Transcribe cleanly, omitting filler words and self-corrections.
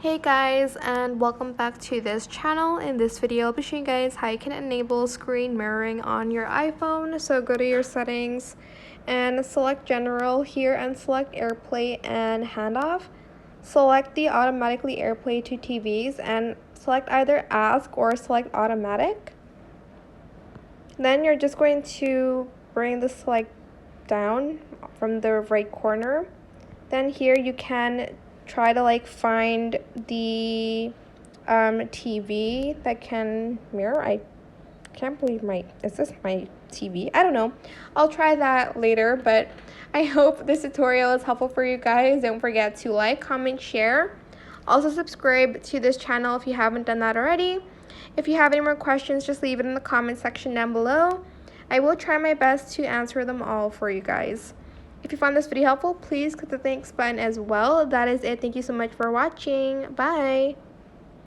Hey guys, and welcome back to this channel. In this video I'll be showing you guys how you can enable screen mirroring on your iPhone. So go to your settings and select general here and select AirPlay and handoff. Select the automatically AirPlay to TVs and select either ask or select automatic. Then you're just going to bring the select down from the right corner. Then here you can try to find the TV that can mirror. I can't believe is this my TV? I don't know. I'll try that later, but I hope this tutorial is helpful for you guys. Don't forget to like, comment, share. Also subscribe to this channel if you haven't done that already. If you have any more questions, just leave it in the comment section down below. I will try my best to answer them all for you guys. If you found this video helpful, please click the thanks button as well. That is it. Thank you so much for watching. Bye.